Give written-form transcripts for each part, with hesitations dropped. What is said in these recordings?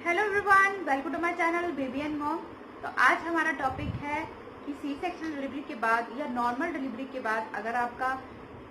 Hello everyone, welcome to my channel baby and mom. तो आज हमारा टॉपिक है कि सी सेक्शन डिलीवरी के बाद या नॉर्मल डिलीवरी के बाद अगर आपका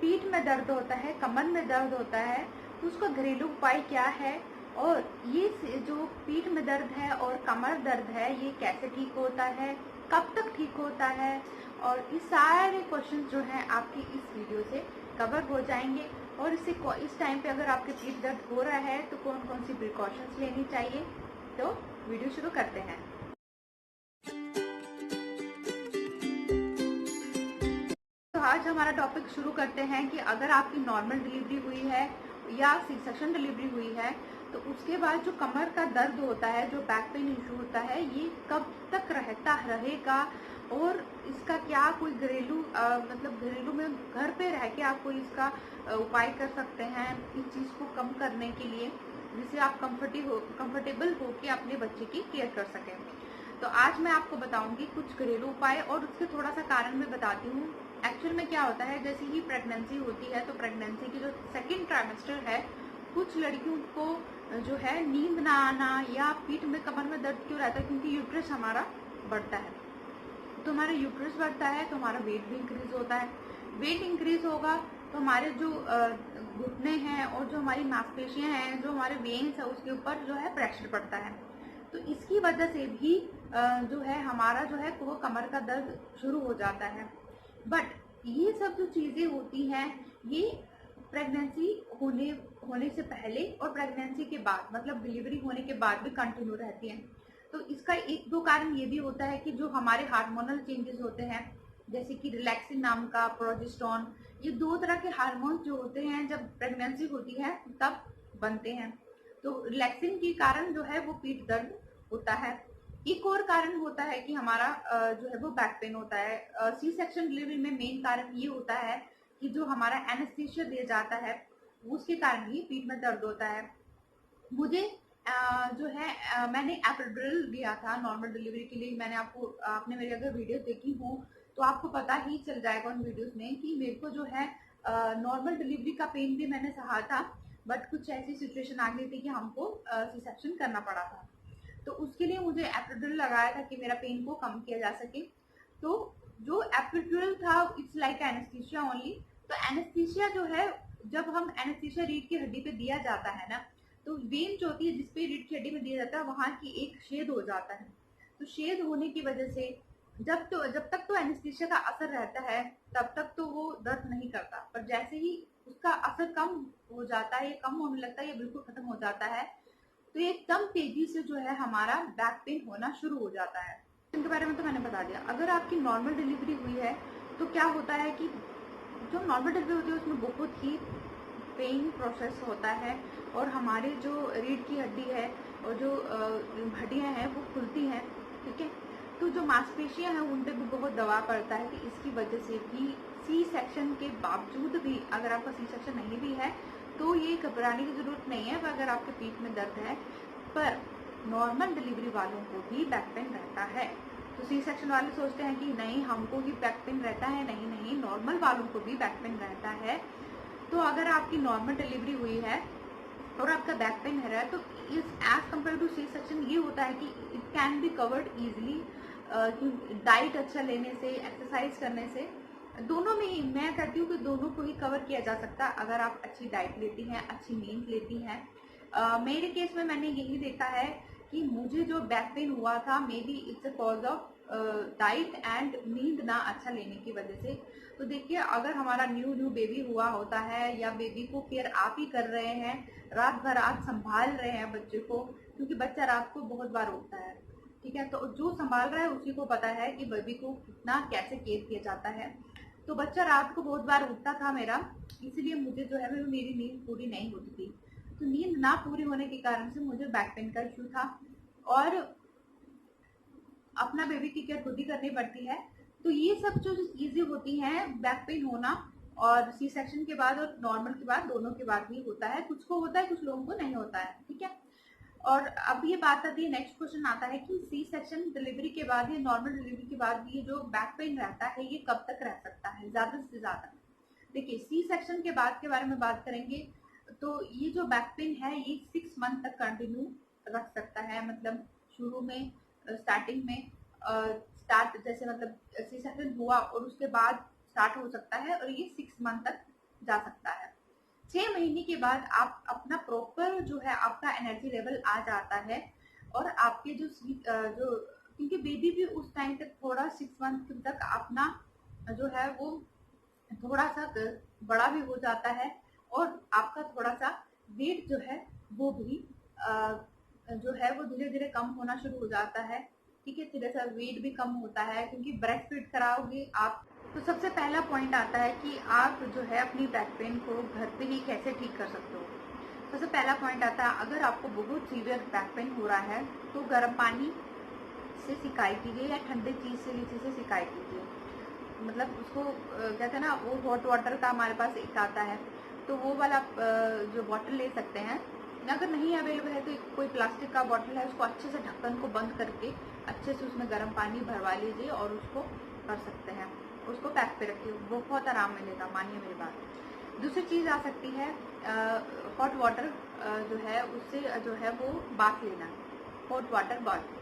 पीठ में दर्द होता है, कमर में दर्द होता है, तो उसका घरेलू उपाय क्या है और ये जो पीठ में दर्द है और कमर दर्द है ये कैसे ठीक होता है, कब तक ठीक होता है, और ये सारे क्वेश्चन जो हैं आपके इस वीडियो से कवर हो जाएंगे। और इस टाइम पे अगर आपके पीठ दर्द हो रहा है तो कौन कौन सी प्रिकॉशंस लेनी चाहिए। तो वीडियो शुरू करते हैं। तो आज हमारा टॉपिक शुरू करते हैं कि अगर आपकी नॉर्मल डिलीवरी हुई है या सी सेक्शन डिलीवरी हुई है तो उसके बाद जो कमर का दर्द होता है, जो बैक पेन इशू होता है, ये कब तक रहता रहेगा और इसका क्या कोई घरेलू मतलब घरेलू में घर पे रह के आप कोई इसका उपाय कर सकते हैं इस चीज को कम करने के लिए, जिससे आप कंफर्टेबल होके अपने बच्चे की केयर कर सकें। तो आज मैं आपको बताऊंगी कुछ घरेलू उपाय और उसके थोड़ा सा कारण मैं बताती हूँ। एक्चुअल में क्या होता है, जैसे ही प्रेगनेंसी होती है तो प्रेगनेंसी की जो सेकेंड ट्राइमेस्टर है, कुछ लड़कियों को जो है नींद ना आना या पीठ में कमर में दर्द क्यों रहता है, क्योंकि यूट्रस हमारा बढ़ता है। तो हमारा यूट्रस बढ़ता है तो हमारा वेट भी इंक्रीज होता है। वेट इंक्रीज होगा तो हमारे जो घुटने हैं और जो हमारी मांसपेशियां हैं, जो हमारे वेन्स है, उसके ऊपर जो है प्रेशर पड़ता है। तो इसकी वजह से भी जो है हमारा जो है वो कमर का दर्द शुरू हो जाता है। बट ये सब जो चीजें होती हैं ये प्रेगनेंसी होने से पहले और प्रेगनेंसी के बाद, मतलब डिलीवरी होने के बाद भी कंटिन्यू रहती हैं। तो इसका एक दो कारण ये भी होता है कि जो हमारे हार्मोनल चेंजेस होते हैं, जैसे कि रिलैक्सिन नाम का, प्रोजेस्टेरोन, ये दो तरह के हार्मोन्स जो होते हैं जब प्रेगनेंसी होती है तब बनते हैं। तो रिलैक्सिन के कारण जो है वो पीठ दर्द होता है। एक और कारण होता है कि हमारा जो है वो बैक पेन होता है। सी सेक्शन डिलीवरी में मेन कारण ये होता है कि जो हमारा एनेस्थीसिया दिया जाता है उसके कारण ही पीठ में दर्द होता है। मुझे जो है मैंने एपिड्रिल दिया था नॉर्मल डिलीवरी के लिए। आपने मेरी अगर वीडियो देखी हो तो आपको पता ही चल जाएगा उन वीडियोस में कि मेरे को जो है नॉर्मल डिलीवरी का पेन भी मैंने सहा था, बट कुछ ऐसी सिचुएशन आ गई थी कि हमको सी सेक्शन करना पड़ा था। तो उसके लिए मुझे एपिड्रिल लगाया था कि मेरा पेन को कम किया जा सके। तो जो एपिड्रिल था इट्स लाइक एनेस्थीसिया ओनली। तो एनेस्थीसिया जो है, जब हम एनेस्थीसिया रीढ़ की हड्डी पे दिया जाता है ना, तो वेन जो होती है जिसपे रीढ़ की हड्डी में दिया जाता है वहां की एक छेद हो जाता है। तो छेद होने की वजह से जब तक तो एनेस्थीसिया का असर रहता है तब तक तो वो दर्द नहीं करता, पर जैसे ही उसका असर कम हो जाता है, कम होने लगता है या बिल्कुल खत्म हो जाता है, तो एकदम तेजी से जो है हमारा बैक पेन होना शुरू हो जाता है। इनके बारे में तो मैंने बता दिया। अगर आपकी नॉर्मल डिलीवरी हुई है तो क्या होता है कि जो नॉर्मल डिलीवरी होती है उसमें बहुत ही पेन प्रोसेस होता है और हमारे जो रीढ़ की हड्डी है और जो हड्डियां हैं वो खुलती हैं, ठीक है। तो जो मांसपेशियां हैं उन पे भी बहुत दबाव पड़ता है। कि इसकी वजह से भी सी सेक्शन के बावजूद भी, अगर आपका सी सेक्शन नहीं भी है तो ये घबराने की जरूरत नहीं है अगर आपके पीठ में दर्द है। पर नॉर्मल डिलीवरी वालों को भी बैक पेन रहता है। तो सी सेक्शन वाले सोचते हैं कि नहीं हमको ही बैक पेन रहता है, नहीं नहीं, नॉर्मल वालों को भी बैक पेन रहता है। तो अगर आपकी नॉर्मल डिलीवरी हुई है और आपका बैक पेन है रहा है तो इस as compare to C section ये होता है कि it can be covered easily diet अच्छा लेने से, एक्सरसाइज करने से। दोनों में ही मैं कहती हूँ कि दोनों को ही कवर किया जा सकता है अगर आप अच्छी डाइट लेती हैं, अच्छी नींद लेती हैं। मेरे केस में मैंने यही देखा है कि मुझे जो बैक पेन हुआ था may be it's a cause of diet and नींद ना अच्छा लेने की वजह से। तो देखिए, अगर हमारा न्यू बेबी हुआ होता है या बेबी को केयर आप ही कर रहे हैं, रात भर आप संभाल रहे हैं बच्चे को, क्योंकि बच्चा रात को बहुत बार उठता है, ठीक है। तो जो संभाल रहा है उसी को पता है कि बेबी को कितना कैसे केयर किया जाता है। तो बच्चा रात को बहुत बार उठता था मेरा, इसीलिए मुझे जो है मेरी नींद पूरी नहीं होती थी। तो नींद ना पूरी होने के कारण से मुझे बैक पेन का इश्यू था और अपना बेबी की केयर खुद ही करनी पड़ती है। तो ये सब जो चीजें होती हैं, बैक पेन होना और सी सेक्शन के बाद और नॉर्मल के बाद, दोनों के बाद भी होता है। कुछ को होता है, कुछ लोगों को नहीं होता है, ठीक है। और अब ये बात आती है, नेक्स्ट क्वेश्चन आता है कि सी सेक्शन डिलीवरी के बाद या नॉर्मल डिलीवरी के बाद भी ये जो बैक पेन रहता है ये कब तक रह सकता है ज्यादा से ज्यादा। देखिए, सी सेक्शन के बाद के बारे में बात करेंगे तो ये जो बैक पेन है ये 6 मंथ तक कंटिन्यू रख सकता है, मतलब शुरू में स्टार्टिंग में स्टार्ट जैसे मतलब सी सेक्शन हुआ और उसके बाद स्टार्ट हो सकता है और ये 6 मंथ तक जा सकता है। 6 महीने के बाद आप अपना प्रॉपर जो है आपका एनर्जी लेवल आ जाता है और आपके जो क्योंकि बेबी भी उस टाइम तक थोड़ा 6 मंथ तक अपना जो है वो थोड़ा सा बड़ा भी हो जाता है और आपका थोड़ा सा वेट जो है वो भी जो है वो धीरे धीरे कम होना शुरू हो जाता है। ठीक है, थोड़ा सा वेट भी कम होता है क्योंकि ब्रेस्ट फीड कराओगे आप। तो सबसे पहला पॉइंट आता है कि आप जो है अपनी बैक पेन को घर पे ही कैसे ठीक कर सकते हो। सबसे पहला पॉइंट आता है, अगर आपको बहुत सीवियर बैक पेन हो रहा है तो गर्म पानी से सिकाई कीजिए या ठंडे चीज से किसी से सिकाई कीजिए। मतलब उसको कहते हैं ना, वो हॉट वाटर का हमारे पास एक आता है, तो वो वाला जो बॉटल ले सकते हैं। अगर नहीं अवेलेबल है तो कोई प्लास्टिक का बॉटल है, उसको अच्छे से ढक्कन को बंद करके अच्छे से उसमें गर्म पानी भरवा लीजिए और उसको कर सकते हैं, उसको पैक पे रखिए, बहुत आराम मिलेगा, मानिए मेरी बात। दूसरी चीज आ सकती है हॉट वाटर जो है उससे जो है वो बाथ लेना, हॉट वाटर बाथ।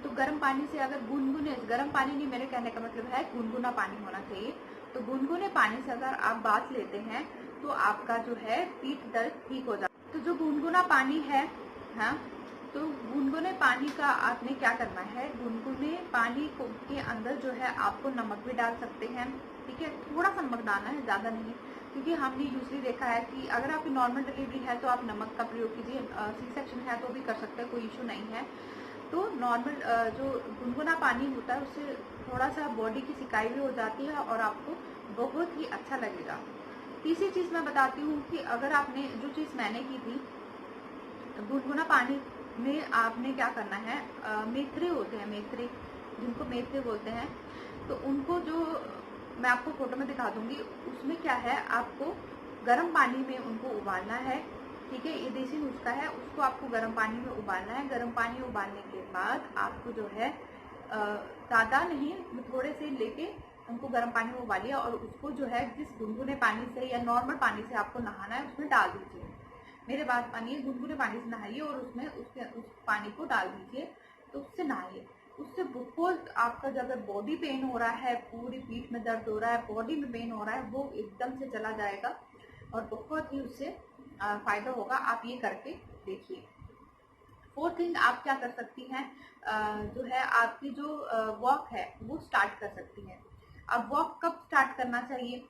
तो गर्म पानी से अगर गुनगुने, गर्म पानी नहीं, मेरे कहने का मतलब है गुनगुना पानी होना चाहिए। तो गुनगुने पानी से अगर आप बाथ लेते हैं तो आपका जो है पीठ दर्द ठीक हो जाता है। तो जो गुनगुना पानी है, हाँ, तो गुनगुने पानी का आपने क्या करना है, गुनगुने पानी को के अंदर जो है आपको नमक भी डाल सकते हैं। ठीक है, थोड़ा सा नमक डालना है, ज़्यादा नहीं, क्योंकि हमने यूजली देखा है कि अगर आपकी नॉर्मल डिलीवरी है तो आप नमक का प्रयोग कीजिए, सी सेक्शन है तो भी कर सकते हैं, कोई इशू नहीं है। तो नॉर्मल जो गुनगुना पानी होता है उससे थोड़ा सा बॉडी की सिकाई भी हो जाती है और आपको बहुत ही अच्छा लगेगा। तीसरी चीज मैं बताती हूँ कि अगर आपने जो चीज मैंने की थी, गुनगुना पानी में आपने क्या करना है, मेथरे होते हैं, मेथरे, जिनको मेथरे बोलते हैं, तो उनको जो मैं आपको फोटो में दिखा दूंगी, उसमें क्या है, आपको गर्म पानी में उनको उबालना है। ठीक है, ये देसी नुस्खा है, उसको आपको गर्म पानी में उबालना है। गर्म पानी उबालने के बाद आपको जो है ज़्यादा नहीं, थोड़े से लेके उनको गर्म पानी में उबालिए और उसको जो है जिस गुनगुने पानी से या नॉर्मल पानी से आपको नहाना है उसमें डाल दीजिए। मेरे बात मानिए, गुनगुने पानी से नहाइए और उसमें उस पानी को डाल दीजिए, तो उससे नहाइए। उससे बहुत आपका जो अगर बॉडी पेन हो रहा है, पूरी पीठ में दर्द हो रहा है, बॉडी में पेन हो रहा है, वो एकदम से चला जाएगा और बहुत ही उससे फायदा होगा। आप ये करके देखिए। फोर्थ थिंग आप क्या कर सकती हैं, जो है आपकी जो वॉक है वो स्टार्ट कर सकती हैं। अब वॉक कब स्टार्ट करना चाहिए,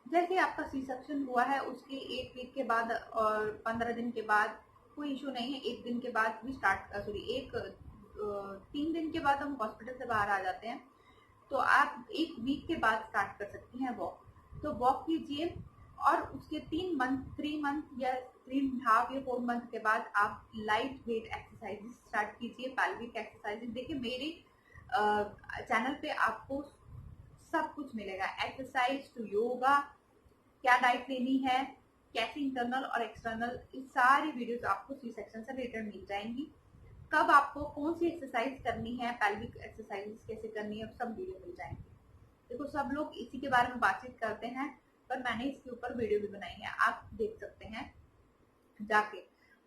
जैसे आपका सी सेक्शन हुआ है उसके 1 वीक के बाद और 15 दिन के बाद कोई इशू नहीं है, 1 दिन के बाद भी स्टार्ट, सॉरी 3 दिन के बाद हम हॉस्पिटल से बाहर आ जाते हैं, तो आप 1 वीक के बाद स्टार्ट कर सकती हैं वॉक। तो वॉक कीजिए और उसके 3 मंथ, 3 मंथ या 3.5 या 4 मंथ के बाद आप लाइट वेट एक्सरसाइज स्टार्ट कीजिए, पैल्विक एक्सरसाइज। देखिए मेरे चैनल पे आपको सब कुछ मिलेगा, एक्सरसाइज टू योगा, क्या डाइट लेनी है, कैसे इंटरनल और एक्सटर्नल, इस सारी वीडियोस आपको सी सेक्शन से रिलेटेड मिल जाएंगी। कब आपको कौन सी एक्सरसाइज करनी है, पैल्विक एक्सरसाइज कैसे करनी है, सब वीडियो मिल जाएंगे। देखो सब लोग इसी के बारे में बातचीत करते हैं, पर मैंने इसके ऊपर वीडियो भी बनाई है, आप देख सकते हैं जाके।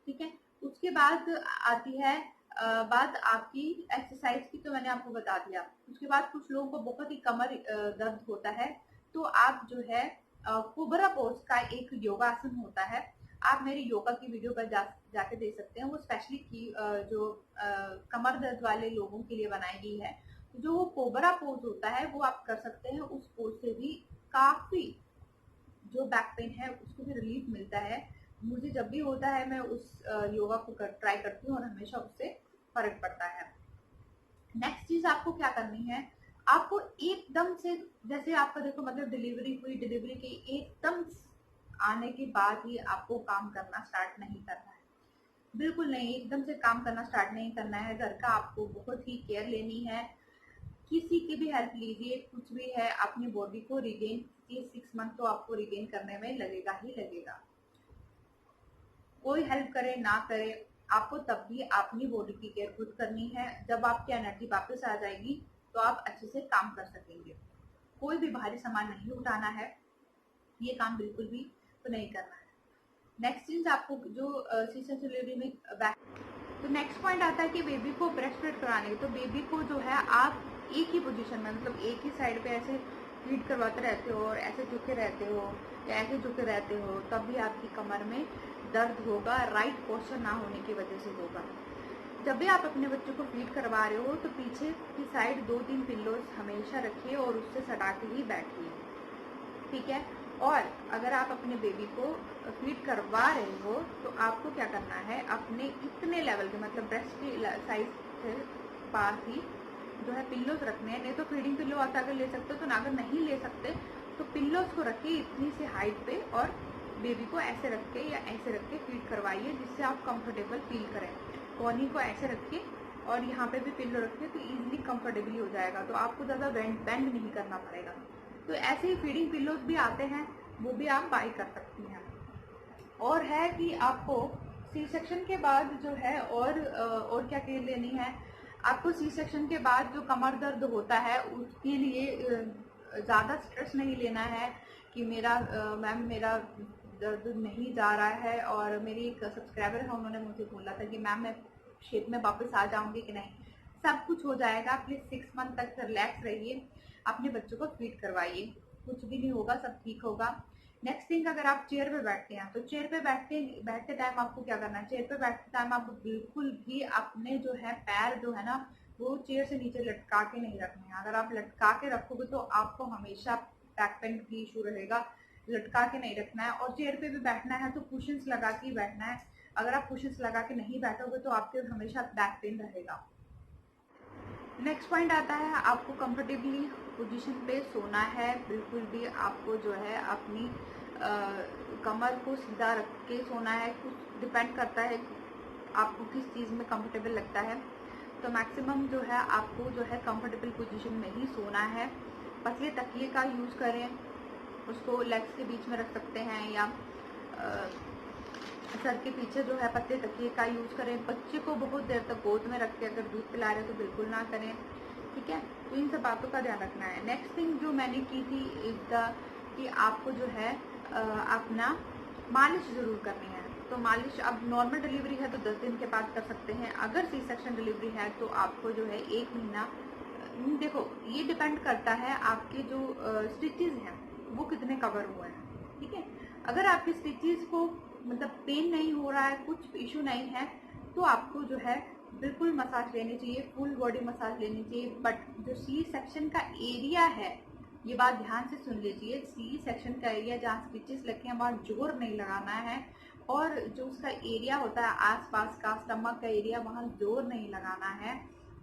ठीक है, उसके बाद आती है बात आपकी एक्सरसाइज की, तो मैंने आपको बता दिया। उसके बाद कुछ लोगों को बहुत ही कमर दर्द होता है, तो आप जो है कोबरा पोज का एक योगासन होता है, आप मेरी योगा की वीडियो पर जाके देख सकते हैं, वो स्पेशली की जो कमर दर्द वाले लोगों के लिए बनाई गई है। जो वो कोबरा पोज होता है वो आप कर सकते हैं, उस पोज से भी काफी जो बैक पेन है उसको भी रिलीफ मिलता है। मुझे जब भी होता है मैं उस योगा को ट्राई करती हूँ और हमेशा उससे फर्क पड़ता है। नेक्स्ट चीज आपको क्या करनी है, आपको एकदम से, जैसे आपका देखो मतलब डिलीवरी हुई, डिलीवरी के एकदम आने के बाद ही आपको काम करना स्टार्ट नहीं करना है, बिल्कुल नहीं, एकदम से काम करना स्टार्ट नहीं करना है। घर का आपको बहुत ही केयर लेनी है, किसी की भी हेल्प लीजिए, कुछ भी है अपनी बॉडी को रिगेन, 6 मंथ तो आपको रिगेन करने में लगेगा ही लगेगा। कोई हेल्प करे ना करे, आपको तब भी अपनी बॉडी की केयर खुद करनी है। जब आपकी एनर्जी वापस आ जाएगी तो आप अच्छे से काम कर सकेंगे। कोई भी भारी सामान नहीं उठाना है, ये काम बिल्कुल भी तो नहीं करना है। नेक्स्ट चीज आपको जो सी सेक्शन डिलीवरी में बैक तो नेक्स्ट पॉइंट आता है कि बेबी को ब्रेस्ट फीड कराने, तो बेबी को जो है आप एक ही पोजीशन में, मतलब एक ही साइड पे ऐसे फीड करवाते रहते हो और ऐसे झुके रहते हो या ऐसे झुके रहते हो, तब भी आपकी कमर में दर्द होगा, राइट पोस्चर ना होने की वजह से होगा। जब भी आप अपने बच्चों को फीड करवा रहे हो तो पीछे की साइड 2-3 पिल्लोज हमेशा रखिए और उससे सटा के ही बैठिए, ठीक है। और अगर आप अपने बेबी को फीड करवा रहे हो तो आपको क्या करना है, अपने इतने लेवल के, मतलब ब्रेस्ट की साइज से पास ही जो है पिल्लोज रखने हैं। नहीं तो फीडिंग पिल्लो आप अगर ले सकते हो तो, अगर नहीं ले सकते तो पिल्लोज को रखिए इतनी सी हाइट पे और बेबी को ऐसे रख के या ऐसे रख के फीड करवाइए, जिससे आप कंफर्टेबल फील करें। कोनी को ऐसे रखिए और यहाँ पे भी पिल्लो रखिए तो इजीली कंफर्टेबली हो जाएगा, तो आपको ज़्यादा बेंड नहीं करना पड़ेगा। तो ऐसे ही फीडिंग पिल्लोज भी आते हैं, वो भी आप बाई कर सकती हैं। और है कि आपको सी सेक्शन के बाद जो है और क्या केयर लेनी है, आपको सी सेक्शन के बाद जो कमर दर्द होता है उसके लिए ज़्यादा स्ट्रेस नहीं लेना है कि मैम मेरा दर्द नहीं जा रहा है। और मेरी एक सब्सक्राइबर है, उन्होंने मुझे बोला था कि मैम मैं शेप में वापस आ जाऊंगी कि नहीं। सब कुछ हो जाएगा, प्लीज़ 6 मंथ तक रिलैक्स रहिए, अपने बच्चों को फीड करवाइए, कुछ भी नहीं होगा, सब ठीक होगा। नेक्स्ट थिंग, अगर आप चेयर पे बैठते हैं तो चेयर पे बैठते टाइम आपको क्या करना है, चेयर पे बैठते टाइम आपको बिल्कुल भी अपने जो है पैर जो है ना वो चेयर से नीचे लटका के नहीं रखने हैं। अगर आप लटका के रखोगे तो आपको हमेशा बैक पेन की इशू रहेगा, लटका के नहीं रखना है। और चेयर पे भी बैठना है तो कुशन्स लगा के ही बैठना है, अगर आप कुशन्स लगा के नहीं बैठोगे तो आपके हमेशा बैक पेन रहेगा। नेक्स्ट पॉइंट आता है, आपको कंफर्टेबली पोजीशन पे सोना है, बिल्कुल भी आपको जो है अपनी कमर को सीधा रख के सोना है। कुछ डिपेंड करता है आपको किस चीज़ में कंफर्टेबल लगता है, तो मैक्सिमम जो है आपको जो है कंफर्टेबल पोजीशन में ही सोना है। पतले तकिए का यूज़ करें, उसको लेग्स के बीच में रख सकते हैं या सर के पीछे जो है पतले तकिए का यूज़ करें। बच्चे को बहुत देर तक गोद में रख के अगर दूध पिला रहे हो तो बिल्कुल ना करें, ठीक है। तो इन सब बातों का ध्यान रखना है। नेक्स्ट थिंग जो मैंने की थी कि आपको जो है अपना मालिश ज़रूर करनी है। तो मालिश अब नॉर्मल डिलीवरी है तो 10 दिन के बाद कर सकते हैं, अगर सी सेक्शन डिलीवरी है तो आपको जो है 1 महीना, देखो ये डिपेंड करता है आपके जो स्टिचेस हैं वो कितने कवर हुए हैं, ठीक है। अगर आपके स्टिचेस को मतलब पेन नहीं हो रहा है, कुछ इशू नहीं है, तो आपको जो है बिल्कुल मसाज लेनी चाहिए, फुल बॉडी मसाज लेनी चाहिए। बट जो सी सेक्शन का एरिया है, ये बात ध्यान से सुन लीजिए, सी सेक्शन का एरिया जहाँ स्टिचेस लगे हैं वहाँ जोर नहीं लगाना है, और जो उसका एरिया होता है आसपास का स्टमक का एरिया, वहाँ जोर नहीं लगाना है।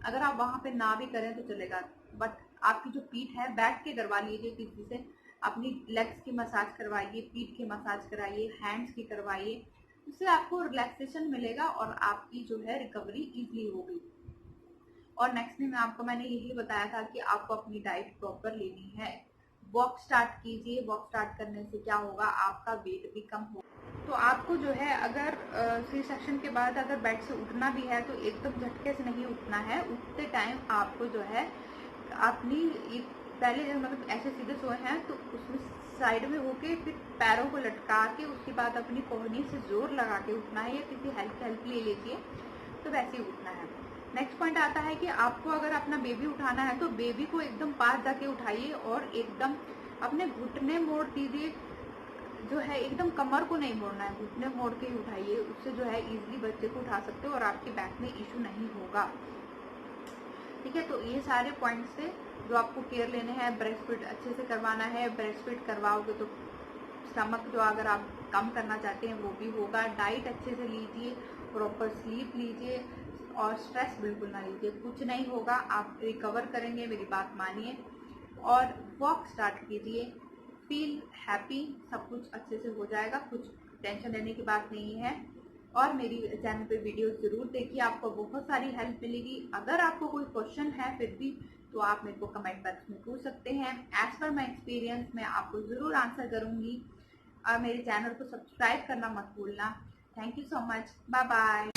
अगर आप वहाँ पे ना भी करें तो चलेगा, बट आपकी जो पीठ है बैठ के करवा लीजिए किसी से, अपनी लेग्स की मसाज करवाइए, पीठ की मसाज कराइए, हैंड्स की करवाइए, उससे आपको रिलैक्सेशन मिलेगा और आपकी जो है रिकवरी इजली होगी। और नेक्स्ट में मैंने यही बताया था कि आपको अपनी डाइट प्रॉपर लेनी है। वॉक स्टार्ट कीजिए, वॉक स्टार्ट करने से क्या होगा, आपका वेट भी कम होगा। तो आपको जो है अगर सी सेक्शन के बाद अगर बेड से उठना भी है तो एकदम झटके से नहीं उठना है। उठते टाइम आपको जो है अपनी पहले मतलब ऐसे सीधे सोए हैं तो उसमें साइड में होके फिर पैरों को लटका के उसके बाद अपनी कोहनी से जोर लगा के उठना है, या किसी हेल्प ले लीजिए तो वैसे ही उठना है। नेक्स्ट पॉइंट आता है कि आपको अगर अपना बेबी उठाना है तो बेबी को एकदम पास जाके उठाइए और एकदम अपने घुटने मोड़ दीजिए, जो है एकदम कमर को नहीं मोड़ना है, घुटने मोड़ के ही उठाइए। उससे जो है इजीली बच्चे को उठा सकते हो और आपके बैक में इशू नहीं होगा, ठीक है। तो ये सारे पॉइंट्स थे जो आपको केयर लेने हैं। ब्रेस्ट फीड अच्छे से करवाना है, ब्रेस्ट फीड करवाओगे तो स्टमक जो अगर आप कम करना चाहते हैं वो भी होगा। डाइट अच्छे से लीजिए, प्रॉपर स्लीप लीजिए और स्ट्रेस बिल्कुल ना लीजिए, कुछ नहीं होगा, आप रिकवर करेंगे, मेरी बात मानिए। और वॉक स्टार्ट कीजिए, फील हैप्पी, सब कुछ अच्छे से हो जाएगा, कुछ टेंशन लेने की बात नहीं है। और मेरी चैनल पे वीडियो ज़रूर देखिए, आपको बहुत सारी हेल्प मिलेगी। अगर आपको कोई क्वेश्चन है फिर भी तो आप मेरे को कमेंट बॉक्स में पूछ सकते हैं। एज पर माई एक्सपीरियंस मैं आपको ज़रूर आंसर करूँगी। और मेरे चैनल को सब्सक्राइब करना मत भूलना। Thank you so much, bye bye.